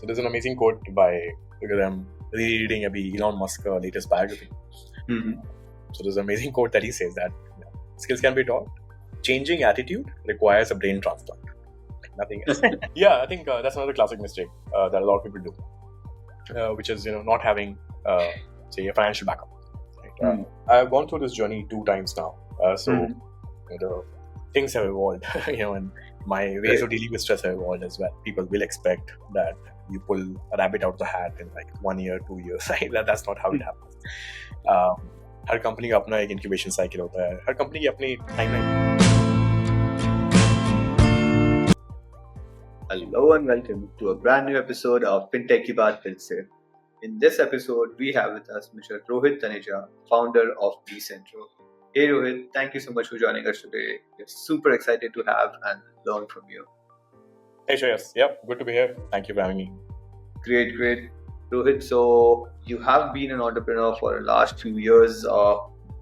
So there's an amazing quote because I'm reading Elon Musk's latest biography. Mm-hmm. So there's an amazing quote that he says that skills can be taught. Changing attitude requires a brain transplant. Nothing else. Yeah, I think that's another classic mistake that a lot of people do, which is not having say a financial backup. Right? I've gone through this journey 2 times now, so the things have evolved, and my ways of dealing with stress have evolved as well. People will expect that you pull a rabbit out the hat in like 1 year, 2 years. That's not how it happens. Her company का अपना एक incubation cycle होता है, हर company की अपनी timeline. Hello and welcome to a brand new episode of Fintech Ki Baat. In this episode, we have with us Mr. Rohit Taneja, founder of Decentro. Hey Rohit, thank you so much for joining us today. We're super excited to have and learn from you. Hey Shreyas, yep, good to be here. Thank you for having me. Great. Rohit, so you have been an entrepreneur for the last few years.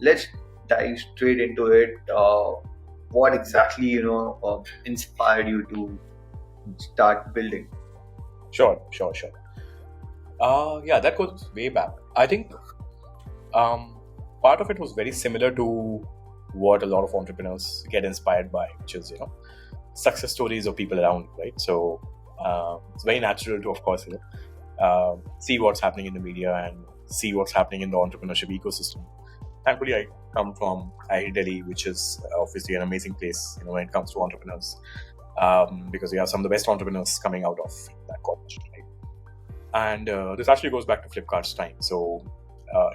Let's dive straight into it. What exactly, inspired you to start building? Sure. Yeah, that goes way back. I think part of it was very similar to what a lot of entrepreneurs get inspired by, which is, success stories of people around, right? So it's very natural to, of course, see what's happening in the media and see what's happening in the entrepreneurship ecosystem. Thankfully, I come from IIT Delhi, which is obviously an amazing place, when it comes to entrepreneurs, because we have some of the best entrepreneurs coming out of that college, right? And this actually goes back to Flipkart's time. So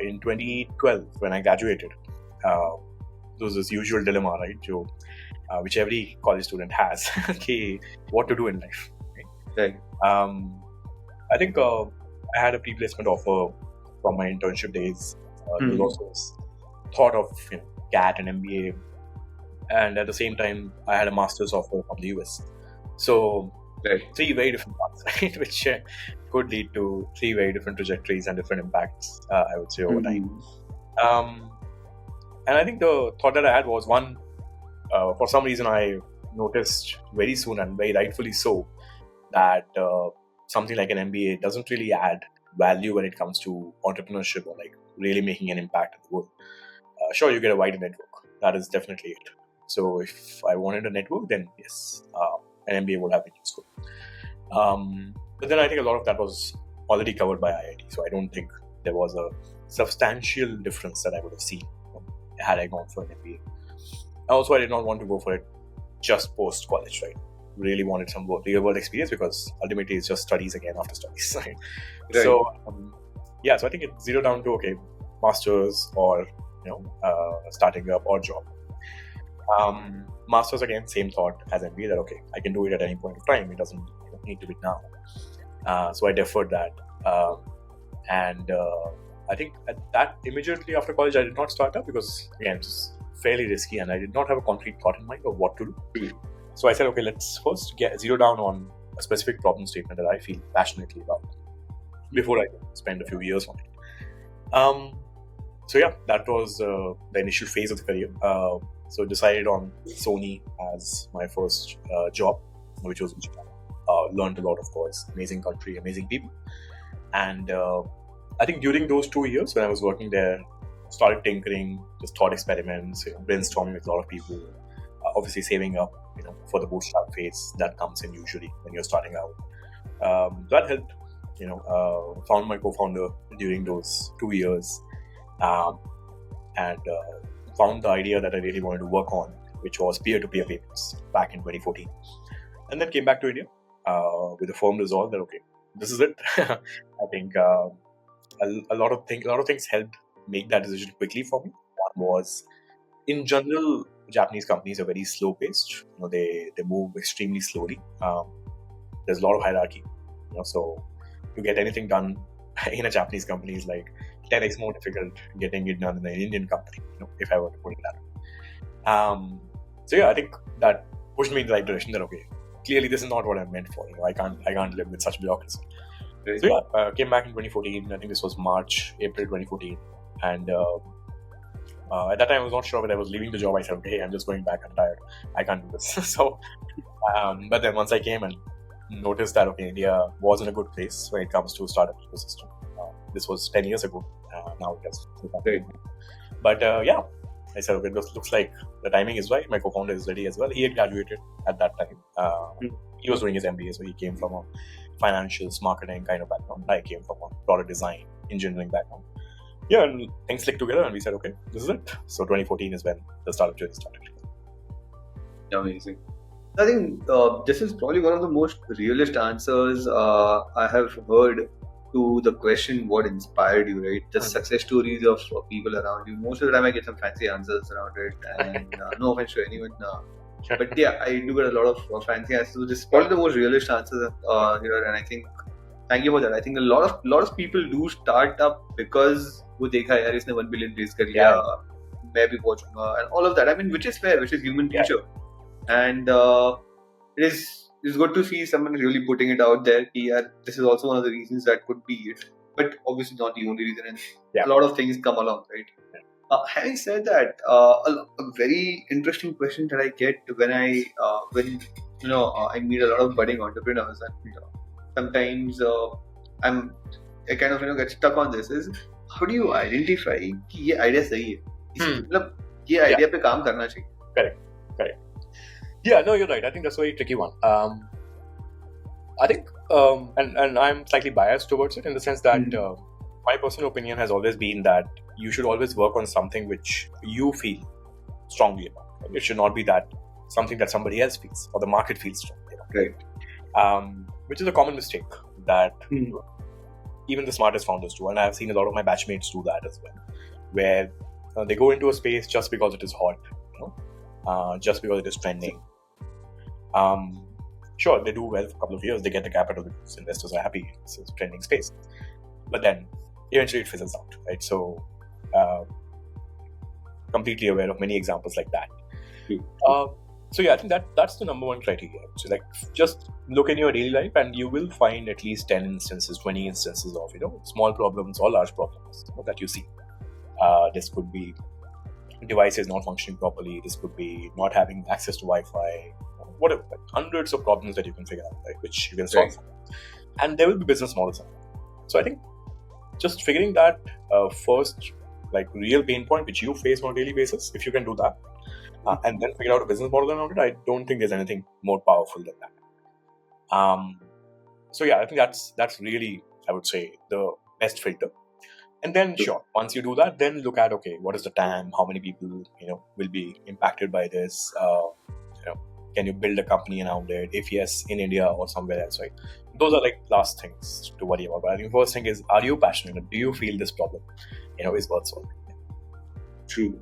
in 2012, when I graduated, there was this usual dilemma, right, which every college student has, okay, what to do in life, right? I think I had a pre-placement offer from my internship days. There was also this thought of CAT and MBA, and at the same time, I had a master's offer from the US. So 3 very different paths, right, which could lead to 3 very different trajectories and different impacts, I would say, over time. And I think the thought that I had was, one, for some reason I noticed very soon, and very rightfully so, that something like an MBA doesn't really add value when it comes to entrepreneurship or like really making an impact in the world. Sure, you get a wider network. That is definitely it. So if I wanted a network, then yes, an MBA would have been useful. But then I think a lot of that was already covered by IIT. So I don't think there was a substantial difference that I would have seen had I gone for an MBA. Also, I did not want to go for it just post-college, right? Really wanted some real-world experience, because ultimately it's just studies again after studies, right? So, so I think it zeroed down to, okay, masters or, starting up or job. Masters, again, same thought as MBA, that, okay, I can do it at any point of time. It doesn't need to be now. So I deferred that. And I think at that, immediately after college, I did not start up because, again, it was fairly risky and I did not have a concrete thought in mind of what to do. So I said, okay, let's first zero down on a specific problem statement that I feel passionately about before I spend a few years on it. So yeah, that was the initial phase of the career. So decided on Sony as my first job, which was learned a lot, of course. Amazing country, amazing people. And I think during those 2 years when I was working there, started tinkering, just thought experiments, brainstorming with a lot of people, obviously saving up, for the bootstrap phase that comes in usually when you're starting out. That helped, found my co-founder during those 2 years, and found the idea that I really wanted to work on, which was peer-to-peer payments back in 2014. And then came back to India with a firm resolve that, okay, this is it. I think a lot of things helped make that decision quickly for me. One was, in general, Japanese companies are very slow-paced. They move extremely slowly. There's a lot of hierarchy. So to get anything done in a Japanese company is like 10x more difficult getting it done in an Indian company, if I were to put it that way. So yeah, I think that pushed me in the right direction. That, okay, clearly this is not what I'm meant for. I can't live with such bureaucracy. So yeah, came back in 2014. I think this was April 2014, and at that time I was not sure whether I was leaving the job. I said, okay, I'm just going back. I'm tired. I can't do this. So, but then once I came and noticed that India was in a good place when it comes to startup ecosystem. This was 10 years ago. Now it has. Right. But yeah, I said, okay, this looks like the timing is right. My co-founder is ready as well. He had graduated at that time. He was doing his MBA, so he came from a financials, marketing kind of background. I came from a product design, engineering background. Yeah, and things clicked together, and we said, okay, this is it. So 2014 is when the startup journey started. Amazing. I think this is probably one of the most realist answers I have heard to the question, what inspired you, right? The success stories of people around you. Most of the time I get some fancy answers around it, and no offense to anyone. But yeah, I do get a lot of fancy answers. So this is probably the most realist answer here, and I think thank you for that. I think a lot of people do start up because वो देखा यार इसने 1 billion raise कर लिया, मैं भी पहुंचूंगा, and all of that. I mean, which is fair, which is human nature, and it's good to see someone really putting it out there. Yeah, this is also one of the reasons that could be it, but obviously not the only reason. And a lot of things come along, right? Having said that, a very interesting question that I get when I meet a lot of budding entrepreneurs, and sometimes I kind of get stuck on this, is how do you identify कि ये idea सही है, मतलब ये idea पे काम करना चाहिए. Correct. Yeah, no, you're right. I think that's a very tricky one. I think, and I'm slightly biased towards it in the sense that my personal opinion has always been that you should always work on something which you feel strongly about. It should not be that something that somebody else feels or the market feels strongly about. Right. Which is a common mistake that even the smartest founders do, and I've seen a lot of my batchmates do that as well, where they go into a space just because it is hot, just because it is trending. Sure, they do well for a couple of years, they get the capital because investors are happy, it's a trending space, but then eventually it fizzles out, right? So completely aware of many examples like that. So yeah, I think that's the number one criteria. So like, just look in your daily life and you will find at least 10 instances, 20 instances of small problems or large problems that you see. This could be devices not functioning properly. This could be not having access to Wi-Fi. Whatever, like hundreds of problems that you can figure out, right, which you can solve. And there will be business models. So I think just figuring that first, like, real pain point which you face on a daily basis, if you can do that, and then figure out a business model around it, I don't think there's anything more powerful than that. So yeah, I think that's really, I would say, the best filter. And then sure, once you do that, then look at, okay, what is the TAM? How many people will be impacted by this? Can you build a company around it? If yes, in India or somewhere else, right? Those are like last things to worry about. But I think first thing is, are you passionate? Do you feel this problem is worth solving? True.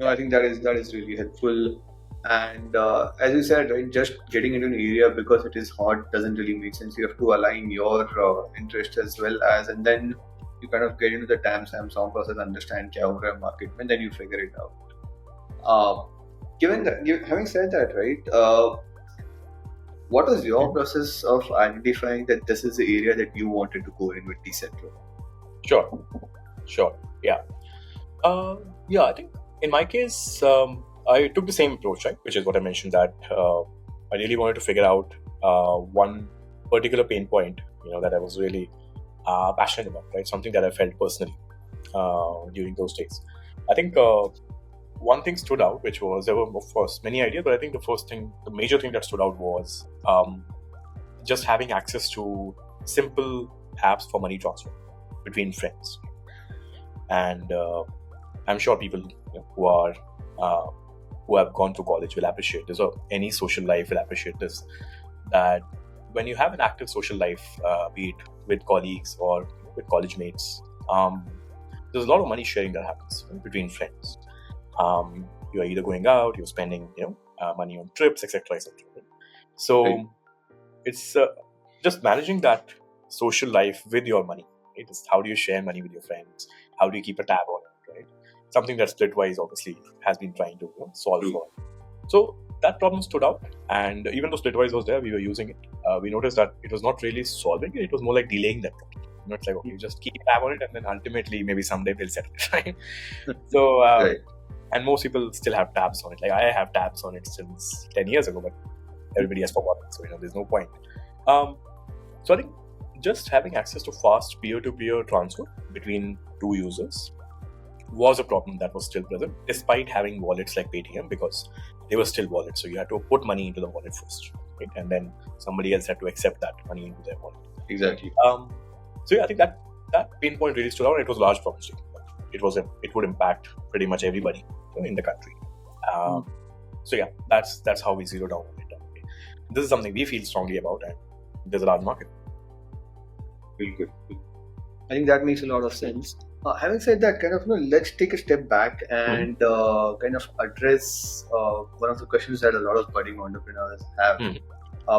I think that is really helpful. And as you said, right, just getting into an area because it is hot doesn't really make sense. You have to align your interest as well as, and then you kind of get into the TAM SAM process, understand kya ho raha hai market, and then you figure it out. Given that, having said that, right, what was your process of identifying that this is the area that you wanted to go in with Decentro? Sure. Yeah. I think in my case, I took the same approach, right? Which is what I mentioned, that I really wanted to figure out one particular pain point, that I was really passionate about, right? Something that I felt personally during those days. I think one thing stood out, which was, there were of course many ideas, but I think the major thing that stood out was just having access to simple apps for money transfer between friends. And I'm sure people who have gone to college will appreciate this, or any social life will appreciate this, that when you have an active social life, be it with colleagues or with college mates, there's a lot of money sharing that happens between friends. You are either going out, you're spending money on trips, etc. So it's just managing that social life with your money. Right? It's how do you share money with your friends? How do you keep a tab on it? Right? Something that Splitwise obviously has been trying to solve for. So that problem stood out, and even though Splitwise was there, we were using it. We noticed that it was not really solving it; it was more like delaying that problem. It's like, okay, you just keep a tab on it, and then ultimately maybe someday we'll settle it, right? So. And most people still have tabs on it. Like, I have tabs on it since 10 years ago, but everybody has forgotten. So, there's no point So I think just having access to fast peer-to-peer transfer between two users was a problem that was still present, despite having wallets like Paytm, because they were still wallets. So you had to put money into the wallet first, right? And then somebody else had to accept that money into their wallet. Exactly. So yeah, I think that pain point really stood out. It was a large problem. It would impact pretty much everybody in the country. So yeah, that's how we zero down on it. This is something we feel strongly about, and there's a large market. Really good. I think that makes a lot of sense. Having said that, let's take a step back and kind of address one of the questions that a lot of budding entrepreneurs have.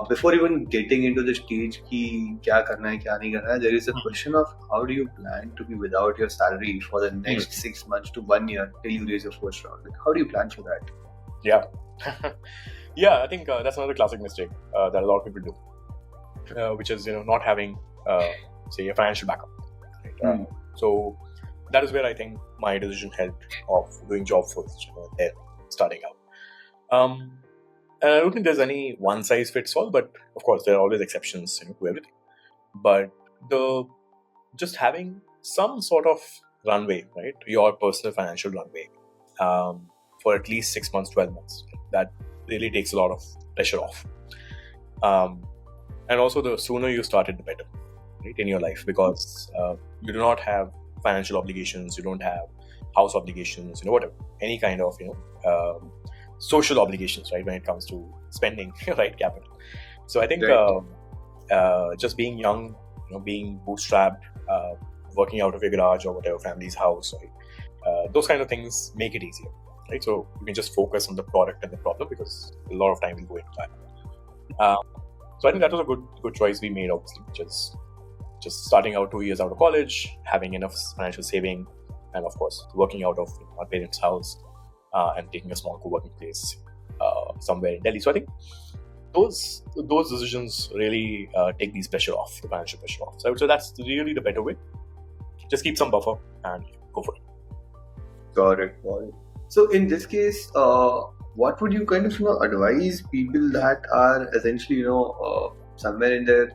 Before even getting into the stage ki kya karna hai, kya nahi karna hai, there is a question of how do you plan to be without your salary for the next 6 months to 1 year till you raise your first round. Like, how do you plan for that? Yeah. Yeah, I think that's another classic mistake that a lot of people do, which is not having say a financial backup. Right? So that is where I think my decision helped of doing job first, then starting out. And I don't think there's any one size fits all, but of course there are always exceptions to everything. But just having some sort of runway, right, your personal financial runway, for at least 6 months, 12 months, that really takes a lot of pressure off. And also the sooner you start it, the better, right, in your life, because you do not have financial obligations, you don't have house obligations, whatever, any kind of social obligations, right, when it comes to spending right capital. So I think just being young, being bootstrapped, working out of your garage or whatever, family's house, right, those kind of things make it easier, right? So you can just focus on the product and the problem, because a lot of time will go into that. So I think that was a good choice we made, obviously, which is just starting out 2 years out of college, having enough financial saving, and of course working out of our parents' house, and taking a small co-working place somewhere in Delhi. So I think those decisions really take these pressure off, the financial pressure off. So I would say that's really the better way. Just keep some buffer and go for it. Got it. So in this case, what would you kind of advise people that are essentially somewhere in their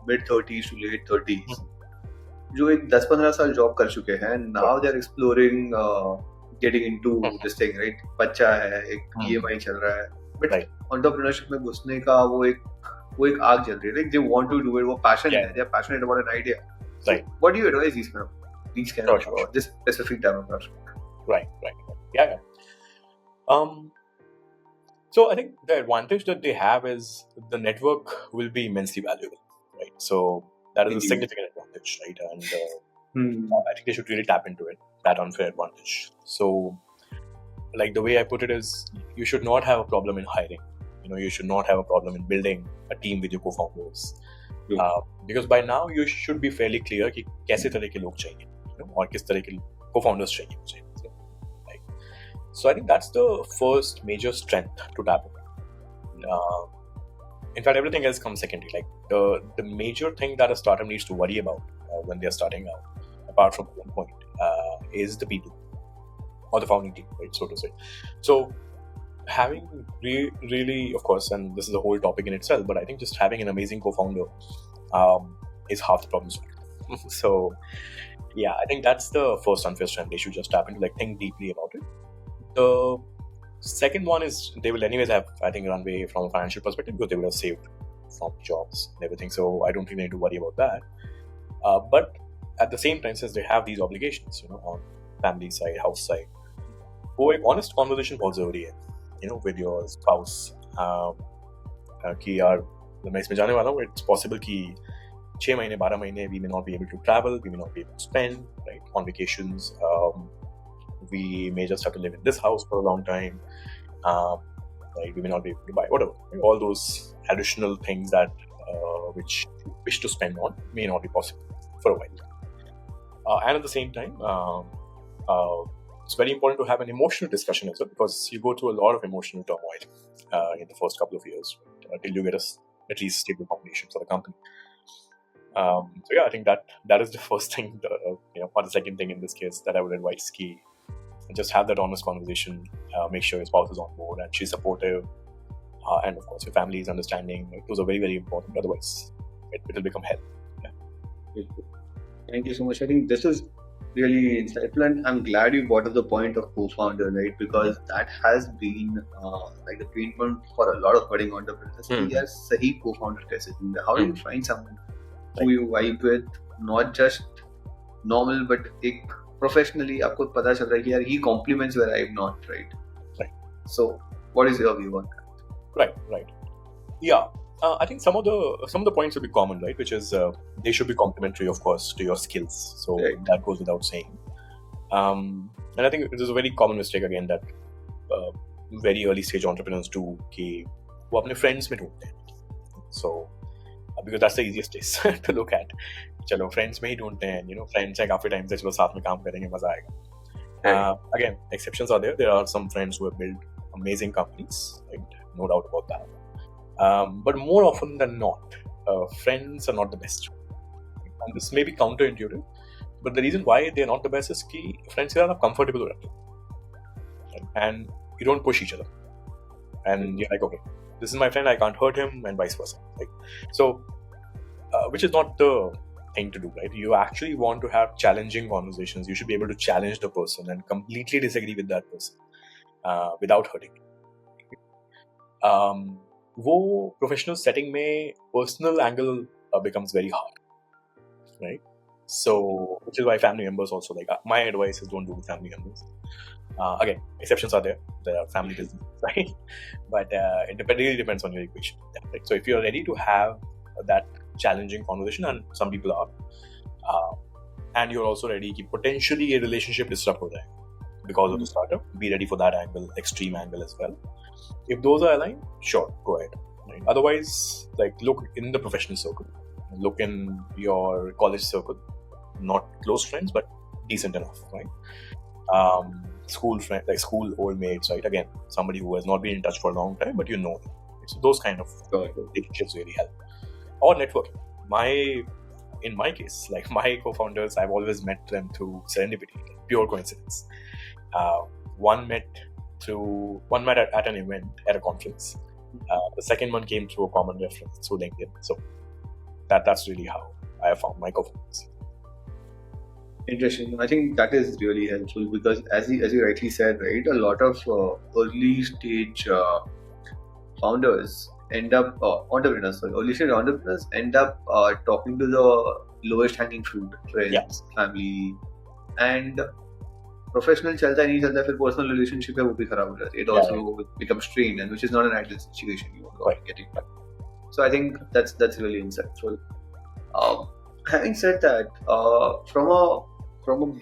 mid-30s to late 30s, जो एक 10-15 साल job कर चुके हैं, now they're exploring getting into this thing, right? बच्चा है, एक EMI चल रहा है, but entrepreneurship में घुसने का वो एक आग जल रही है, like they want to do it, वो passion है, they are passionate about an idea. Right. So what do you advise these kind of this specific demographic? Right. Yeah. So I think the advantage that they have is the network will be immensely valuable, right? So that is a significant advantage, right? And I think they should really tap into it, that unfair advantage. So, like the way I put it is, you should not have a problem in hiring. You should not have a problem in building a team with your co-founders, because by now you should be fairly clear कि कैसे तरह के लोग चाहिए, और किस तरह के co-founders चाहिए मुझे. So I think that's the first major strength to tap into. In fact, everything else comes secondary. Like the major thing that a startup needs to worry about when they're starting out, apart from one point, is the people or the founding team, right, so to say. So having really, of course, and this is a whole topic in itself, but I think just having an amazing co-founder is half the problem solved. So yeah, I think that's the first unfair strength. They should just tap into, think deeply about it. The second one is they will anyways have, I think, runway from a financial perspective, because they would have saved from jobs and everything. So I don't think they need to worry about that. But at the same time, since they have these obligations, on family side, house side, वो एक honest conversation बहुत जरूरी है, with your spouse, कि यार मैं इसमें जाने वाला हूँ, it's possible कि 6 महीने 12 महीने we may not be able to travel, we may not be able to spend, right, on vacations. We may just have to live in this house for a long time. Right, we may not be able to buy whatever. All those additional things that which you wish to spend on may not be possible for a while. And at the same time, it's very important to have an emotional discussion as well, because you go through a lot of emotional turmoil in the first couple of years, right, until you get at least stable foundation for the company. So yeah, I think that is the first thing, or the second thing in this case that I would advise. Key. Just have that honest conversation, make sure your spouse is on board and she's supportive, and of course your family's understanding. Right? Those are very, very important. Otherwise, it will become hell. Thank you so much. I think this is really insightful, and I'm glad you brought up the point of co-founder, right? Because that has been like the pain point for a lot of budding entrepreneurs. Yes, sahi co-founder kaise choose? How do you find someone who you vibe with, not just normal, but professionally, आपको पता चल रहा है कि यार he complements where I'm not, right? Right. So, what is your view on that? Right. Yeah. I think some of the points will be common, right? Which is they should be complementary, of course, to your skills. So that goes without saying. And I think it is a very common mistake again that very early stage entrepreneurs do कि वो अपने friends में ढूंढते हैं. So because that's the easiest case to look at. चलो friends में ही ढूंढते हैं, friends हैं काफी time से, चलो साथ में काम करेंगे, मजा आएगा. Again, exceptions are there. There are some friends who have built amazing companies, right? No doubt about that. But more often than not, friends are not the best. And this may be counterintuitive, but the reason why they're not the best is that friends are not comfortable with it. Right? And you don't push each other. And you're like, okay, this is my friend, I can't hurt him, and vice versa. Right? So, which is not the thing to do, right? You actually want to have challenging conversations. You should be able to challenge the person and completely disagree with that person without hurting. वो professional setting में personal angle becomes very hard, right? So which is why family members also, like, my advice is don't do with family members. Again, exceptions are there are family business, right? But it really depends on your equation. Yeah, right? So if you're ready to have that challenging conversation, and some people are, and you're also ready कि potentially a relationship disrupt हो जाएगा because of the startup, be ready for that angle, extreme angle as well. If those are aligned, sure, go ahead. Right? Otherwise, like, look in the professional circle, look in your college circle, not close friends, but decent enough, right? School friends, like school old mates, right? Again, somebody who has not been in touch for a long time, but you know them. So those kind of relationships really help. Or networking. In my case, like my co-founders, I've always met them through serendipity, like pure coincidence. One met at an event at a conference. The second one came through a common reference through LinkedIn. So that's really how I found my co-founders. Interesting. I think that is really helpful because, as you rightly said, right, a lot of early stage founders end up early stage entrepreneurs end up talking to the lowest hanging fruit, friends, family, and professional चलता नहीं चलता, फिर personal relationship है वो भी खराब हो जाती है. It also becomes strained, and which is not an ideal situation you want to get into. So I think that's really insightful. Having said that, from a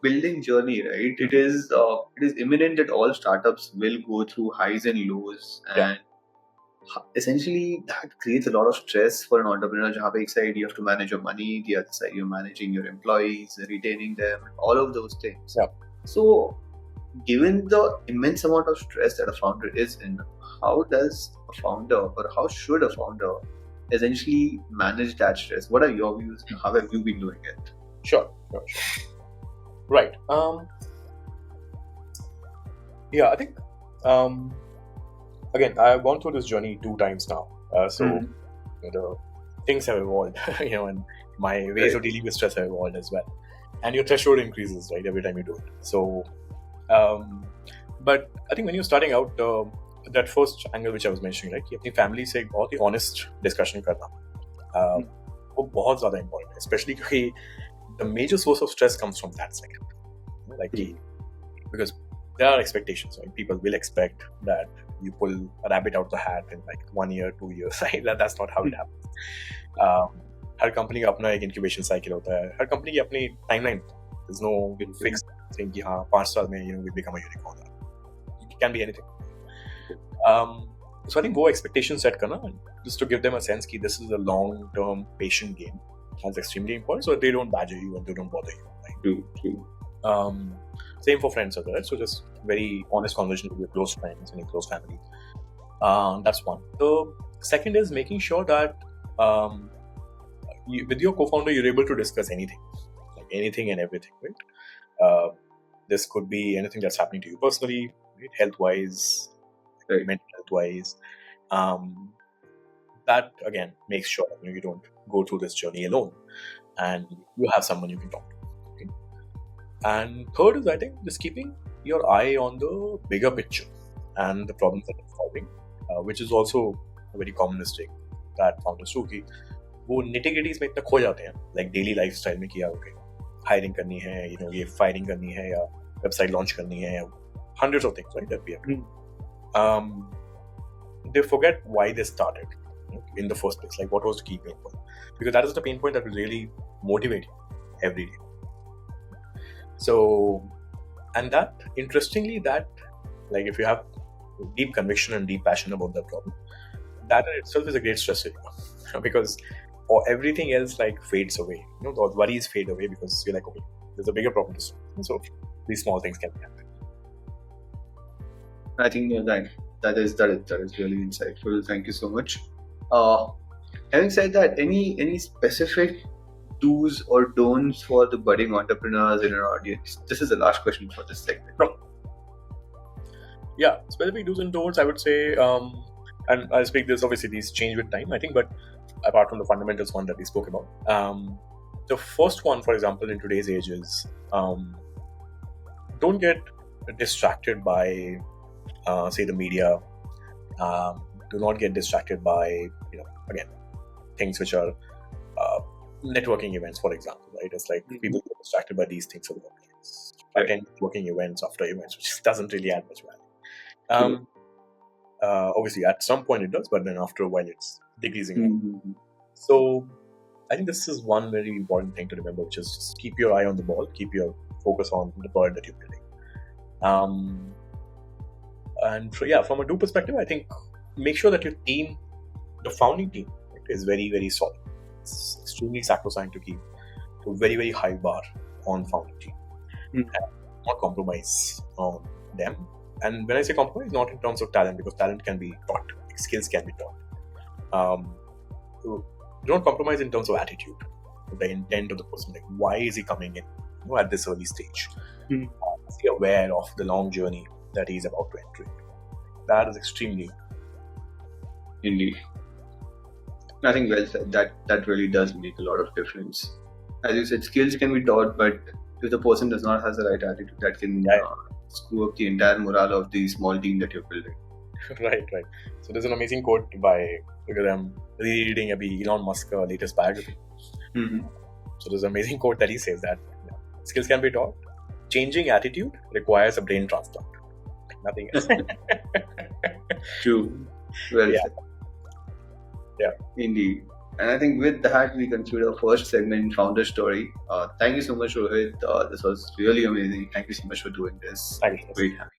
building journey, right, it is imminent that all startups will go through highs and lows, and essentially that creates a lot of stress for an entrepreneur. जहाँ पे एक side you have to manage your money, the other side you're managing your employees, retaining them, all of those things. So, given the immense amount of stress that a founder is in, how does a founder, or how should a founder essentially manage that stress? What are your views? How have you been doing it? Sure. Right. I think again, I've gone through this journey 2 times now. Things have evolved, and my ways of dealing with stress have evolved as well. And your threshold increases, right, every time you do it. So, but I think when you're starting out, that first angle which I was mentioning, right, कि अपनी family से एक बहुत ही honest discussion करना, वो बहुत ज़्यादा important है, especially because the major source of stress comes from that side, like because there are expectations, right? People will expect that you pull a rabbit out the hat in like 1 year, 2 years, right? That's not how it happens. Her company का अपना एक incubation cycle होता है, हर company की अपनी timeline. There is no fixed thing कि हाँ 5 साल में we become a unicorn. It can be anything. So I think वो expectation set करना, just to give them a sense कि this is a long-term patient game, that's extremely important, so they don't badger you and they don't bother you. Right? Same for friends, right? So just very honest conversation with your close friends and your close family. That's one. The second is making sure that with your co-founder you're able to discuss anything, like anything and everything, right? This could be anything that's happening to you personally, right? Health-wise, mental health-wise, That again makes sure that you don't go through this journey alone, and you have someone you can talk to. Okay? And third is, I think, just keeping your eye on the bigger picture and the problems that you're solving, which is also a very common mistake that founders do कि वो nitty-gritties में इतना खो जाते हैं, like daily lifestyle में किया okay, hiring करनी है, ये firing करनी है या website launch करनी है, hundreds of things, right, that we have to do. They forget why they started in the first place, like what was the key pain point, because that is the pain point that will really motivate you every day. So, and that, interestingly, that, like if you have deep conviction and deep passion about the problem, that in itself is a great stress reliever because everything else like fades away. Those worries fade away because you're like, okay, there's a bigger problem to solve. So these small things can happen. I think that is really insightful. Thank you so much. Having said that, any specific do's or don'ts for the budding entrepreneurs in our audience? This is the last question for this segment. Yeah, specific do's and don'ts, I would say, and I'll speak this, obviously these change with time, I think, but apart from the fundamentals one that we spoke about, the first one, for example, in today's age is don't get distracted by say the media. Do not get distracted by again things which are networking events, for example, right? It's like people get distracted by these things. Attend networking events after events, which doesn't really add much value. Obviously at some point it does, but then after a while it's decreasing. So I think this is one very important thing to remember, which is just keep your eye on the ball, keep your focus on the bird that you're building. And from a do perspective, I think make sure that your team, the founding team, is very, very solid. It's extremely sacrosanct to keep a very, very high bar on founding team and not compromise on them. And when I say compromise, not in terms of talent, because talent can be taught, skills can be taught. So don't compromise in terms of attitude, the intent of the person. Like, why is he coming in at this early stage? Is he aware of the long journey that he's about to enter into? That is extremely indeed. I think well said. That really does make a lot of difference. As you said, skills can be taught, but if the person does not have the right attitude, that can screw up the entire morale of the small team that you're building. Right. So there's an amazing quote because I'm reading Elon Musk's latest biography. So there's an amazing quote that he says that skills can be taught. Changing attitude requires a brain transplant. Nothing else. True. Well said. Yeah. Indeed. And I think with that, we conclude our first segment, Founder Story. Thank you so much, Rohit. This was really amazing. Thank you so much for doing this. Thank you. Very happy.